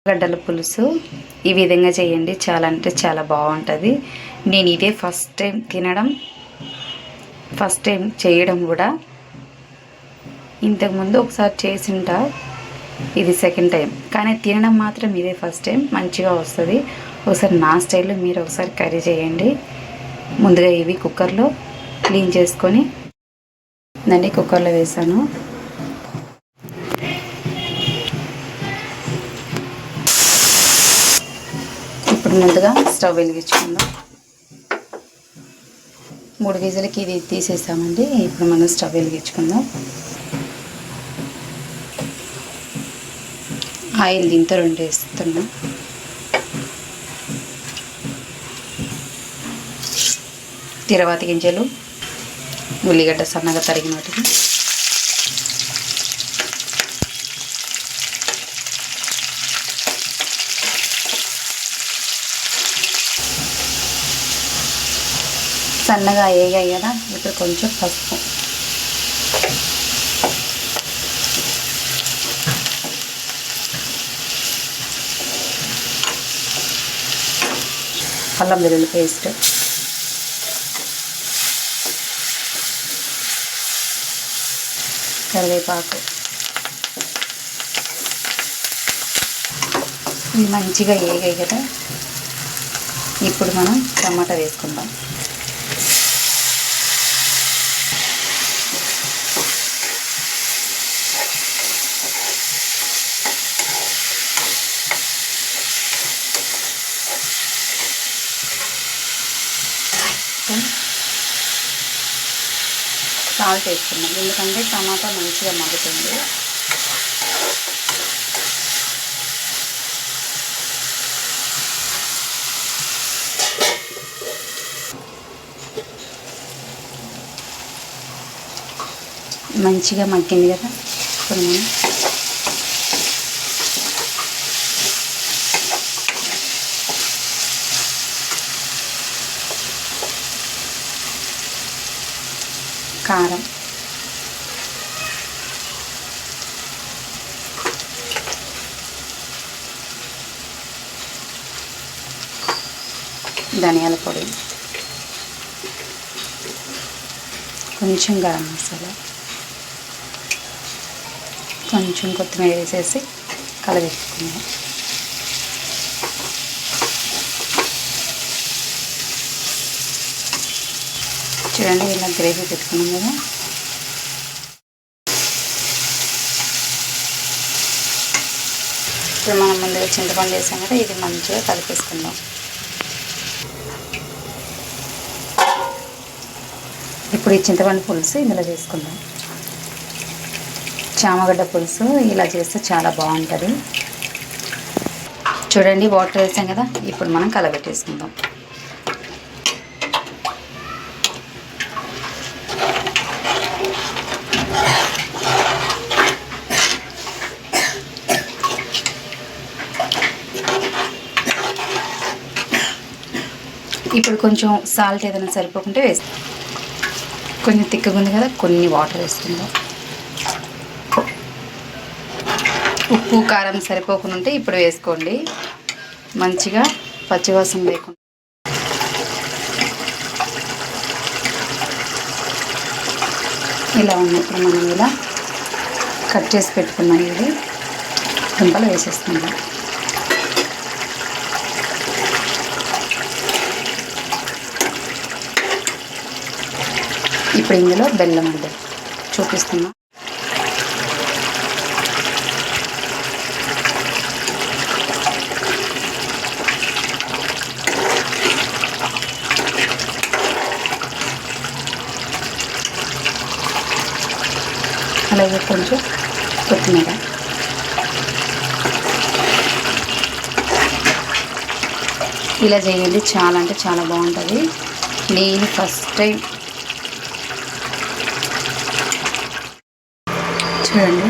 గడ్డల పులుసు ఈ విధంగా చేయండి, చాలా అంటే చాలా బాగుంటుంది. నేను ఇదే ఫస్ట్ టైం తినడం, ఫస్ట్ టైం చేయడం కూడా. ఇంతకుముందు ఒకసారి చేసింటా, ఇది సెకండ్ టైం, కానీ తినడం మాత్రం ఇదే ఫస్ట్ టైం. మంచిగా వస్తుంది. ఒకసారి నా స్టైల్లో మీరు ఒకసారి కర్రీ చేయండి. ముందుగా ఇవి కుక్కర్లో క్లీన్ చేసుకొని దాన్ని కుక్కర్లో వేసాను. ఇప్పుడు ముందుగా స్టవ్ వెలిగించుకుందాం. 3 విజిల్కి ఇది తీసేసామండి. ఇప్పుడు మనం స్టవ్ వెలిగించుకుందాం. ఆయిల్ దీంతో 2 వేస్తున్నాం. తిరువాత గింజలు, ఉల్లిగడ్డ సన్నగా తరిగిన వాటిని, సన్నగా వేగాయి కదా. ఇప్పుడు కొంచెం పసుపు, అల్లం వెల్లుల్లి పేస్ట్, కరివేపాకు, ఇవి మంచిగా వేగాయి కదా. ఇప్పుడు మనం టమాటా వేసుకుందాం. సాల్ట్ వేసుకున్నాం, ఎందుకంటే టమాటా మంచిగా మగ్గుతుంది. మంచిగా మగ్గింది కదా. ఇప్పుడు మనం కారం, ధనియాల పొడి, కొంచెం గరం మసాలా, కొంచెం కొత్తిమీర వేసేసి కలబెట్టుకుందాం. చూడండి, ఇలా గ్రేవీ పెట్టుకున్నాం కదా. ఇప్పుడు మనం ముందుగా చింతపండు వేసాం కదా, ఇది మంచిగా కలిపేసుకుందాం. ఇప్పుడు ఈ చింతపండు పులుసు ఇందులో వేసుకుందాం. చామగడ్డ పులుసు ఇలా చేస్తే చాలా బాగుంటుంది. చూడండి, వాటర్ వేసాం కదా. ఇప్పుడు మనం కలబెట్టేసుకుందాం. ఇప్పుడు కొంచెం సాల్ట్ ఏదైనా సరిపోకుంటే వేస్తాం. కొంచెం తిక్కగా ఉంది కదా, కొన్ని వాటర్ వేసుకుందాం. ఉప్పు కారం సరిపోకుండా ఉంటే ఇప్పుడు వేసుకోండి. మంచిగా పచ్చివాసన లేకుండా. ఇలా ఉన్నప్పుడు మనం ఇలా కట్ చేసి పెట్టుకున్నాం. ఇది దుంపలు వేసేస్తున్నాం. ఇప్పుడు ఇందులో బెల్లం అండి చూపిస్తున్నా. అలాగే కొంచెం కొత్తిమీర. ఇలా చేయండి, చాలా అంటే చాలా బాగుంటుంది. నేను ఫస్ట్ టైం చూడండి.